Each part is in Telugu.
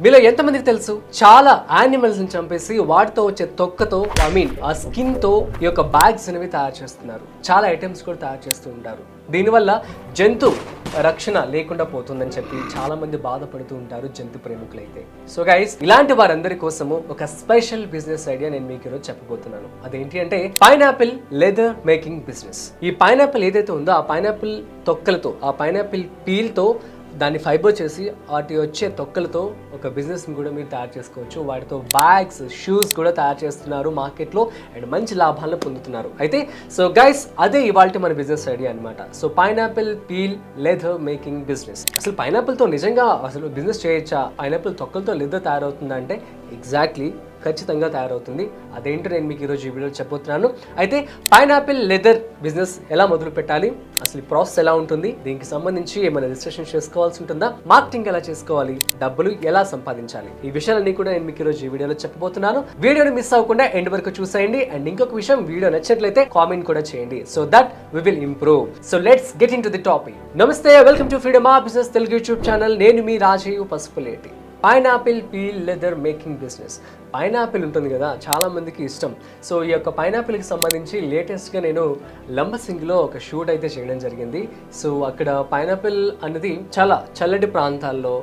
మీలో ఎంతమందికి తెలుసు చాలా యానిమల్స్ ని చంపేసి వాటితో వచ్చే తొక్కతో ఆ స్కిన్ తో ఈ యొక్క బ్యాగ్స్ అనేవి తయారు చేస్తున్నారు. చాలా ఐటమ్స్ కూడా తయారు చేస్తూ ఉంటారు. దీనివల్ల జంతు రక్షణ లేకుండా పోతుందని చెప్పి చాలా మంది బాధపడుతూ ఉంటారు జంతు ప్రేమికులైతే. సో గైస్, ఇలాంటి వారందరి కోసము ఒక స్పెషల్ బిజినెస్ ఐడియా నేను మీకు ఈరోజు చెప్పబోతున్నాను. అదేంటి అంటే పైనాపిల్ లెదర్ మేకింగ్ బిజినెస్. ఈ పైనాపిల్ ఏదైతే ఉందో ఆ పైనాపిల్ తొక్కలతో, ఆ పైనాపిల్ పీల్ తో దాన్ని ఫైబర్ చేసి వాటి వచ్చే తొక్కలతో ఒక బిజినెస్ని కూడా మీరు తయారు చేసుకోవచ్చు. వాటితో బ్యాగ్స్, షూస్ కూడా తయారు చేస్తున్నారు మార్కెట్లో అండ్ మంచి లాభాలను పొందుతున్నారు. అయితే సో గైస్, అదే ఇవాళ మన బిజినెస్ ఐడియా అనమాట. So pineapple peel leather making business. అసలు పైనాపిల్తో నిజంగా అసలు బిజినెస్ చేయొచ్చా? పైనాపిల్ తొక్కలతో లెదర్ తయారవుతుందా అంటే ఎగ్జాక్ట్లీ ఖచ్చితంగా తయారవుతుంది. అదేంటో నేను మీకు ఈరోజు ఈ వీడియోలో చెప్పబోతున్నాను. అయితే పైనాపిల్ లెదర్ బిజినెస్ ఎలా మొదలు పెట్టాలి, అసలు ఈ ప్రాసెస్ ఎలా ఉంటుంది, దీనికి సంబంధించి ఏమైనా రిజిస్ట్రేషన్ చేసుకోవాల్సి ఉంటుందా, మార్కెటింగ్ ఎలా చేసుకోవాలి, డబ్బులు ఎలా సంపాదించాలి, ఈ విషయాలన్నీ కూడా నేను మీకు ఈరోజు ఈ వీడియోలో చెప్పబోతున్నాను. వీడియోని మిస్ అవ్వకుండా ఎండ్ వరకు చూసేయండి. అండ్ ఇంకొక విషయం, వీడియో నచ్చినట్లయితే కామెంట్ కూడా చేయండి so that we will improve. So let's get into the topic. నమస్తే, welcome to freedom of business Telugu YouTube channel. నేను మీ Rajiv Pasupuleti. Pineapple peel leather making business. Pineapple ఉంటుంది కదా, చాలా మందికి ఇష్టం. సో ఈ యొక్క పైనాపిల్కి సంబంధించి లేటెస్ట్గా నేను లంబసింగిలో ఒక షూట్ అయితే చేయడం జరిగింది. సో అక్కడ పైనాపిల్ అనేది చాలా చల్లటి ప్రాంతాల్లో,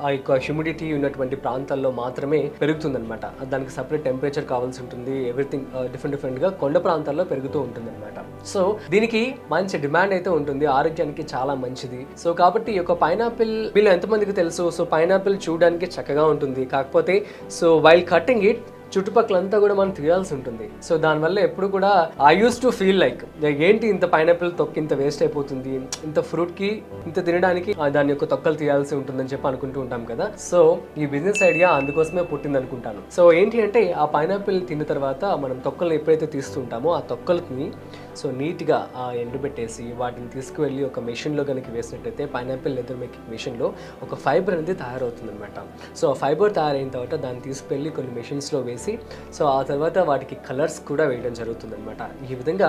ఆ యొక్క హ్యూమిడిటీ ఉన్నటువంటి ప్రాంతాల్లో మాత్రమే పెరుగుతుందన్నమాట. దానికి సపరేట్ టెంపరేచర్ కావాల్సి ఉంటుంది. ఎవ్రీథింగ్ డిఫరెంట్గా కొండ ప్రాంతాల్లో పెరుగుతూ ఉంటుంది అనమాట. సో దీనికి మంచి డిమాండ్ అయితే ఉంటుంది, ఆరోగ్యానికి చాలా మంచిది. సో కాబట్టి ఈ యొక్క పైనాపిల్ వీళ్ళు ఎంతమందికి తెలుసు? సో పైనాపిల్ చూడడానికి చక్కగా ఉంటుంది, కాకపోతే సో వైల్ కటింగ్ ఇట్ చుట్టుపక్కలంతా కూడా మనం తీయాల్సి ఉంటుంది. సో దానివల్ల ఎప్పుడు కూడా I use to feel like ఏంటి ఇంత పైనాపిల్ తొక్క ఇంత వేస్ట్ అయిపోతుంది, ఇంత ఫ్రూట్కి ఇంత తినడానికి దాని యొక్క తొక్కలు తీయాల్సి ఉంటుందని చెప్పి అనుకుంటూ ఉంటాం కదా. సో ఈ బిజినెస్ ఐడియా అందుకోసమే పుట్టింది అనుకుంటాను. సో ఏంటి అంటే ఆ పైనాపిల్ తిన్న తర్వాత మనం తొక్కలను ఎప్పుడైతే తీస్తుంటామో ఆ తొక్కల్ని సో నీట్గా ఎండబెట్టేసి వాటిని తీసుకువెళ్ళి ఒక మెషిన్లో కనుక వేసినట్టయితే పైనాపిల్ లెదర్ మేకింగ్ మెషిన్లో ఒక ఫైబర్ అనేది తయారవుతుంది అనమాట. సో ఆ ఫైబర్ తయారైన తర్వాత దాన్ని తీసుకువెళ్ళి కొన్ని మెషిన్స్లో వేసి సో ఆ తర్వాత వాటికి కలర్స్ కూడా వేయడం జరుగుతుంది అనమాట. ఈ విధంగా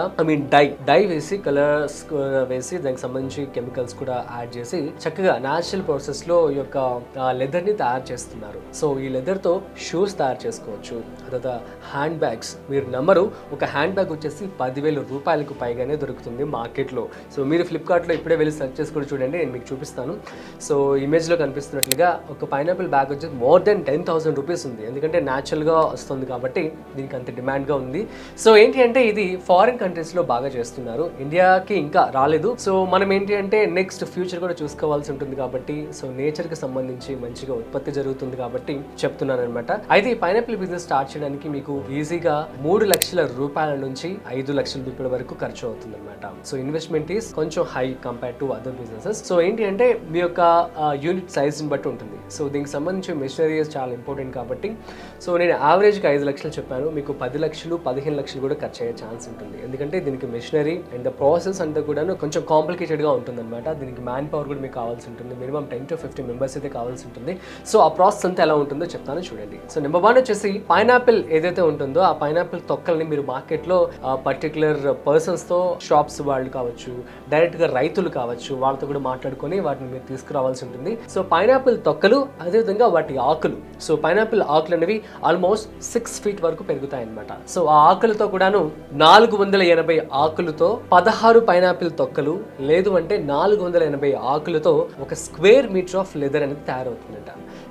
డై వేసి కలర్స్ వేసి దానికి సంబంధించి కెమికల్స్ కూడా యాడ్ చేసి చక్కగా న్యాచురల్ ప్రాసెస్ లో ఈ యొక్క లెదర్ ని తయారు చేస్తున్నారు. సో ఈ లెదర్ తో షూస్ తయారు చేసుకోవచ్చు. తర్వాత హ్యాండ్ బ్యాగ్స్, మీరు నమ్మరు, ఒక హ్యాండ్ బ్యాగ్ వచ్చేసి 10,000 రూపాయలకు పైగానే దొరుకుతుంది మార్కెట్లో. సో మీరు ఫ్లిప్కార్ట్లో ఇప్పుడే వెళ్ళి సెర్చ్ చేసి కూడా చూడండి, నేను మీకు చూపిస్తాను. సో ఇమేజ్లో కనిపిస్తున్నట్లుగా ఒక పైనాపిల్ బ్యాగ్ వచ్చేసి మోర్ దెన్ 10,000 రూపీస్ ఉంది. ఎందుకంటే న్యాచురల్గా వస్తుంది కాబట్టి దీనికి అంత డిమాండ్గా ఉంది. సో ఏంటి అంటే ఇది ఫారిన్ కంట్రీస్లో బాగా చేస్తున్నారు, ఇండియాకి ఇంకా రాలేదు. సో మనం ఏంటి అంటే నెక్స్ట్ ఫ్యూచర్ కూడా చూసుకోవాల్సి ఉంటుంది కాబట్టి సో నేచర్కి సంబంధించి మంచిగా ఉత్పత్తి జరుగుతుంది కాబట్టి చెప్తున్నాను అనమాట. అయితే ఈ పైనాపిల్ బిజినెస్ స్టార్ట్ చేయడానికి మీకు ఈజీగా 3 లక్షల రూపాయల నుంచి 5 లక్షల రూపాయల వరకు ఖర్చు అవుతుంది అనమాట. సో ఇన్వెస్ట్మెంట్ ఈస్ కొంచెం high compare to other businesses. So ఏంటి అంటే మీ యొక్క యూనిట్ సైజ్ని బట్టి ఉంటుంది. సో దీనికి సంబంధించి మెషినరీస్ చాలా ఇంపార్టెంట్ కాబట్టి సో నేను యావరేజ్గా 5 లక్షలు చెప్పాను, మీకు 10 లక్షలు 15 లక్షలు కూడా ఖర్చు అయ్యే ఛాన్స్ ఉంటుంది. ఎందుకంటే దీనికి మెషినరీ అండ్ ద ప్రాసెస్ అంతా కూడా కొంచెం కాంప్లికేటెడ్గా ఉంటుంది అనమాట. దీనికి మ్యాన్ పవర్ కూడా మీకు కావాల్సి ఉంటుంది, మినిమం 10 to 15 మెంబర్స్ అయితే కావాల్సి ఉంటుంది. సో ఆ ప్రాసెస్ అంతా ఎలా ఉంటుందో చెప్తాను చూడండి. సో నెంబర్ 1 వచ్చేసి పైనాపిల్ ఏదైతే ఉంటుందో ఆ పైనాపిల్ తొక్కల్ని మీరు మార్కెట్లో పర్టికులర్ పర్సన్స్తో, షాప్స్ వాళ్ళు కావచ్చు, డైరెక్ట్గా రైతులు కావచ్చు, వాళ్ళతో కూడా మాట్లాడుకొని వాటిని మీరు తీసుకురావాల్సి ఉంటుంది. సో పైనాపిల్ తొక్కలు, అదేవిధంగా వాటి ఆకులు, సో పైనాపిల్ ఆకులు అనేవి ఆల్మోస్ట్ 6 feet వరకు పెరుగుతాయి అనమాట. సో ఆ ఆకులతో కూడాను 480 ఆకులతో 16 పైనాపిల్ తొక్కలు, లేదు అంటే 480 ఆకులతో ఒక స్క్వేర్ మీటర్ ఆఫ్ లెదర్ అనేది తయారవుతుందట.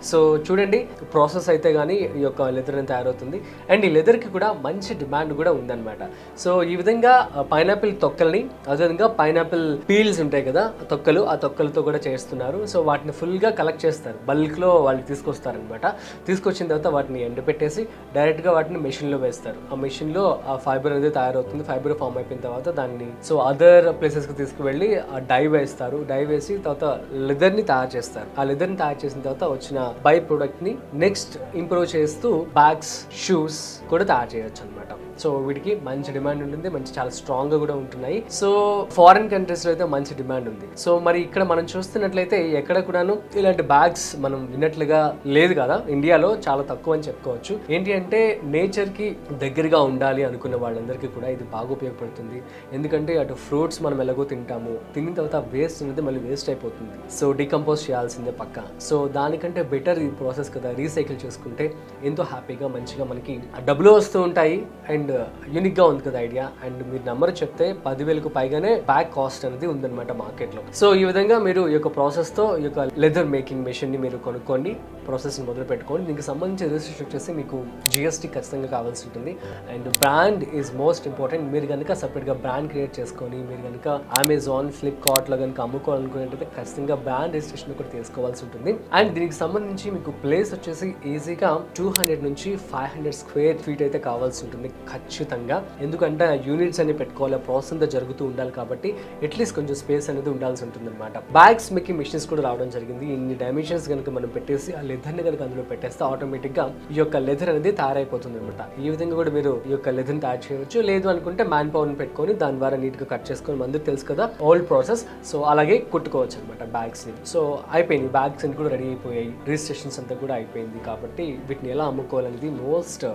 సో చూడండి, ప్రాసెస్ అయితే కానీ ఈ యొక్క లెదర్ అనేది తయారవుతుంది. అండ్ ఈ లెదర్కి కూడా మంచి డిమాండ్ కూడా ఉందన్నమాట. సో ఈ విధంగా పైనాపిల్ తొక్కల్ని, అదేవిధంగా పైనాపిల్ పీల్స్ ఉంటాయి కదా తొక్కలు, ఆ తొక్కలతో కూడా చేస్తున్నారు. సో వాటిని ఫుల్గా కలెక్ట్ చేస్తారు, బల్క్లో వాళ్ళు తీసుకొస్తారనమాట. తీసుకొచ్చిన తర్వాత వాటిని ఎండబెట్టేసి డైరెక్ట్గా వాటిని మెషిన్లో వేస్తారు. ఆ మెషిన్లో ఆ ఫైబర్ అనేది తయారవుతుంది. ఫైబర్ ఫామ్ అయిపోయిన తర్వాత దాన్ని సో అదర్ ప్లేసెస్కి తీసుకువెళ్ళి ఆ డై వేస్తారు. డై వేసి తర్వాత లెదర్ని తయారు చేస్తారు. ఆ లెదర్ని తయారు చేసిన తర్వాత వచ్చిన బై ప్రొడక్ట్ ని నెక్స్ట్ ఇంప్రూవ్ చేస్తూ బ్యాగ్స్, షూస్ కూడా తయారు చేయొచ్చు అనమాట. సో వీటికి మంచి డిమాండ్ ఉంటుంది, మంచి చాలా స్ట్రాంగ్ గా కూడా ఉంటున్నాయి. సో ఫారిన్ కంట్రీస్ లో అయితే మంచి డిమాండ్ ఉంది. సో మరి ఇక్కడ మనం చూస్తున్నట్లయితే ఎక్కడ కూడాను ఇలాంటి బ్యాగ్స్ మనం విన్నట్లుగా లేదు కదా, ఇండియాలో చాలా తక్కువ అని చెప్పుకోవచ్చు. ఏంటి ఏంటి అంటే నేచర్కి దగ్గరగా ఉండాలి అనుకున్న వాళ్ళందరికీ కూడా ఇది బాగా ఉపయోగపడుతుంది. ఎందుకంటే అటు ఫ్రూట్స్ మనం ఎలాగో తింటాము, తిన్న తర్వాత వేస్ట్ అనేది మళ్ళీ వేస్ట్ అయిపోతుంది. సో డీకంపోజ్ చేయాల్సిందే పక్క. సో దానికంటే బెటర్ ఈ ప్రాసెస్ కదా, రీసైకిల్ చేసుకుంటే ఎంతో హ్యాపీగా మంచిగా మనకి డబ్బులు వస్తూ ఉంటాయి. అండ్ యూనిక్గా ఉంది కదా ఐడియా. అండ్ మీరు నెంబర్ చెప్తే 10,000కు పైగానే బ్యాగ్ కాస్ట్ అనేది ఉందన్నమాట మార్కెట్లో. సో ఈ విధంగా మీరు ఈ యొక్క ప్రాసెస్తో ఈ యొక్క లెదర్ మేకింగ్ మెషిన్ని మీరు కొనుక్కోండి, ప్రాసెస్ని మొదలు పెట్టుకోండి. దీనికి సంబంధించి రిజిస్ట్రేషన్ వచ్చేసి మీకు జిఎస్టీ ఖచ్చితంగా కావాల్సి ఉంటుంది. And brand is most important. మీరు కనుక సపరేట్గా బ్రాండ్ క్రియేట్ చేసుకొని మీరు కనుక అమెజాన్, ఫ్లిప్కార్ట్లో కనుక అమ్ముకోవాలనుకునేటైతే ఖచ్చితంగా బ్రాండ్ రిజిస్ట్రేషన్ కూడా తీసుకోవాల్సి ఉంటుంది. అండ్ దీనికి సంబంధించి మీకు ప్లేస్ వచ్చేసి ఈజీగా 200 నుంచి 500 స్క్వేర్ ఫీట్ అయితే కావాల్సి ఉంటుంది ఖచ్చితంగా. ఎందుకంటే యూనిట్స్ అని పెట్టుకోవాలి, ప్రాసెస్ అంతా జరుగుతూ ఉండాలి కాబట్టి అట్లీస్ట్ కొంచెం స్పేస్ అనేది ఉండాల్సి ఉంటుంది అనమాట. బ్యాగ్స్ మేకింగ్ మిషన్స్ కూడా రావడం జరిగింది. ఇన్ని డైమెన్షన్స్ కనుక మనం పెట్టేసి ఆ లెదర్ని కనుక అందులో పెట్టేస్తే ఆటోమేటిక్గా ఈ యొక్క లెదర్ అనేది తయారైపోతుంది అనమాట. ఈ విధంగా కూడా మీరు ఈ యొక్క లెదర్ని తయారు చేయవచ్చు. లేదు అనుకుంటే మ్యాన్ పవర్ని పెట్టుకొని దాని ద్వారా నీట్గా కట్ చేసుకొని అందరికి తెలుసు కదా ఓల్డ్ ప్రాసెస్. సో అలాగే కుట్టుకోవచ్చు అనమాట బ్యాగ్స్ని. సో అయిపోయింది, బ్యాగ్స్ అన్ని కూడా రెడీ అయిపోయాయి, రిజిస్ట్రేషన్స్ అంతా కూడా అయిపోయింది. కాబట్టి వీటిని ఎలా అమ్ముకోవాలనేది మోస్ట్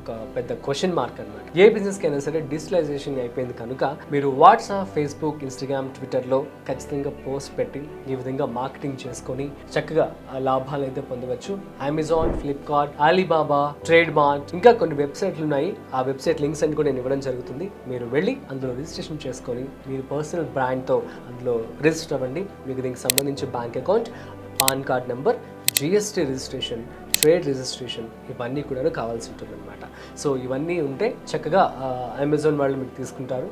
ఒక పెద్ద క్వశ్చన్ మార్క్ అనమాట. ఏ బిజినెస్కి అయినా సరే డిజిటలైజేషన్ అయిపోయింది కనుక మీరు వాట్సాప్, ఫేస్బుక్, ఇన్స్టాగ్రామ్, ట్విట్టర్లో ఖచ్చితంగా పోస్ట్ పెట్టి ఈ విధంగా మార్కెటింగ్ చేసుకొని చక్కగా లాభాలు అయితే పొందవచ్చు. Amazon, Flipkart, Alibaba, trade mart, ఇంకా కొన్ని వెబ్సైట్లు ఉన్నాయి. ఆ వెబ్సైట్ లింక్స్ అన్ని కూడా నేను ఇవ్వడం జరుగుతుంది. మీరు వెళ్ళి అందులో రిజిస్ట్రేషన్ చేసుకొని మీరు పర్సనల్ బ్రాండ్తో అందులో రిజిస్టర్ అవ్వండి. మీకు దీనికి సంబంధించి bank account, pan card number, GST registration, trade registration ఇవన్నీ కూడా కావాల్సి ఉంటుంది అనమాట. సో ఇవన్నీ ఉంటే చక్కగా అమెజాన్ వాళ్ళు మీకు తీసుకుంటారు.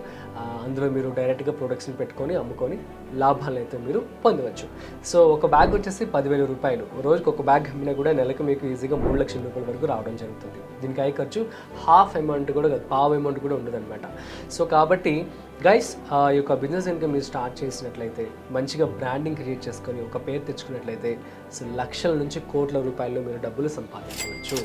అందులో మీరు డైరెక్ట్గా ప్రొడక్ట్స్ని పెట్టుకొని అమ్ముకొని లాభాలు అయితే మీరు పొందవచ్చు. సో ఒక బ్యాగ్ వచ్చేసి 10,000 రూపాయలు. రోజుకి ఒక బ్యాగ్ అమ్మినా కూడా నెలకు మీకు ఈజీగా 3 లక్షల రూపాయల వరకు రావడం జరుగుతుంది. దీనికి అయ్యే ఖర్చు హాఫ్ అమౌంట్ కూడా కాదు, పావు అమౌంట్ కూడా ఉండదన్నమాట. సో కాబట్టి గైస్ ఈ యొక్క బిజినెస్ కనుక మీరు స్టార్ట్ చేసినట్లయితే మంచిగా బ్రాండింగ్ క్రియేట్ చేసుకొని ఒక పేరు తెచ్చుకున్నట్లయితే సో లక్షల నుంచి కోట్ల రూపాయలు మీరు డబ్బులు సంపాదించవచ్చు.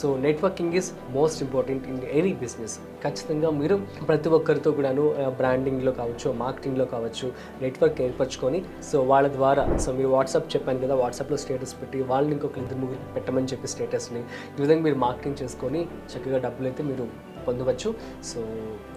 So networking is most important in any business. ఖచ్చితంగా మీరు ప్రతి ఒక్కరితో కూడాను బ్రాండింగ్లో కావచ్చు, మార్కెటింగ్లో కావచ్చు నెట్వర్క్ ఏర్పరచుకొని సో వాళ్ళ ద్వారా సో మీరు వాట్సాప్ చెప్పాను కదా, వాట్సాప్లో స్టేటస్ పెట్టి వాళ్ళని ఇంకొక 2-3 పెట్టమని చెప్పి స్టేటస్ని ఈ విధంగా మీరు మార్కెటింగ్ చేసుకొని చక్కగా డబ్బులు అయితే మీరు పొందవచ్చు. So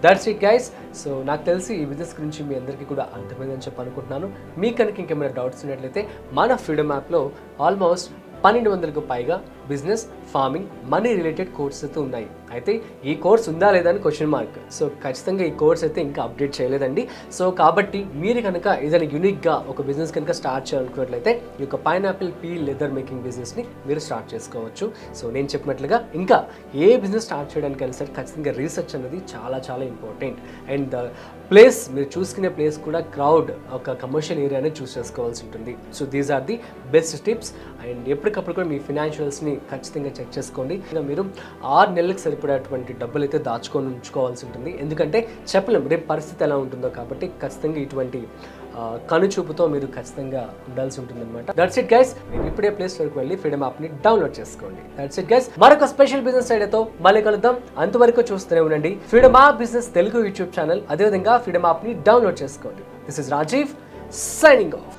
that's it guys. So నాకు తెలిసి ఈ బిజినెస్ గురించి మీ అందరికీ కూడా అర్థమైందని చెప్పి అనుకుంటున్నాను. మీకు కనుక ఇంకేమైనా డౌట్స్ ఉన్నట్లయితే మన ఫ్రీడమ్ యాప్లో ఆల్మోస్ట్ 1200కు పైగా business, farming, money related courses అయితే ఉన్నాయి. అయితే ఈ కోర్స్ ఉందా లేదా అని క్వశ్చన్ మార్క్. సో ఖచ్చితంగా ఈ కోర్స్ అయితే ఇంకా అప్డేట్ చేయలేదండి. సో కాబట్టి మీరు కనుక ఏదైనా యూనిక్గా ఒక బిజినెస్ కనుక స్టార్ట్ చేయాలనుకున్నట్లయితే ఈ యొక్క పైనాపిల్ పీల్ లెదర్ మేకింగ్ బిజినెస్ని మీరు స్టార్ట్ చేసుకోవచ్చు. సో నేను చెప్పినట్లుగా ఇంకా ఏ బిజినెస్ స్టార్ట్ చేయడానికి అయినా సరే ఖచ్చితంగా రీసెర్చ్ అనేది చాలా చాలా ఇంపార్టెంట్. అండ్ ప్లేస్ మీరు చూసుకునే ప్లేస్ కూడా క్రౌడ్ ఒక కమర్షియల్ ఏరియానే చూస్ చేసుకోవాల్సి ఉంటుంది. So these are the best tips. And ఎప్పటికప్పుడు కూడా మీ ఫినాన్షియల్స్ని ఖచ్చితంగా చెక్ చేసుకోండి. మీరు 6 నెలలకు సరిపడేటువంటి డబ్బులు అయితే దాచుకొని ఉంచుకోవాల్సి ఉంటుంది. ఎందుకంటే చెప్పలేం రేపు పరిస్థితి ఎలా ఉంటుందో. కాబట్టి ఖచ్చితంగా ఇటువంటి కనుచూపుతో మీరు ఖచ్చితంగా ఉండాల్సి ఉంటుంది అనమాట. That's it guys. మీరు ఇప్పుడే ప్లే స్టోర్కి వెళ్ళి ఫ్రీడమ్ యాప్ని డౌన్లోడ్ చేసుకోండి. That's it guys. మరొక స్పెషల్ బిజినెస్ ఐడియాతో మళ్ళీ కలుద్దాం. అంతవరకు చూస్తూనే ఉండండి freedom app business Telugu YouTube channel. అదేవిధంగా ఫ్రీడమ్ యాప్ని డౌన్లోడ్ చేసుకోండి. This is Rajiv signing of.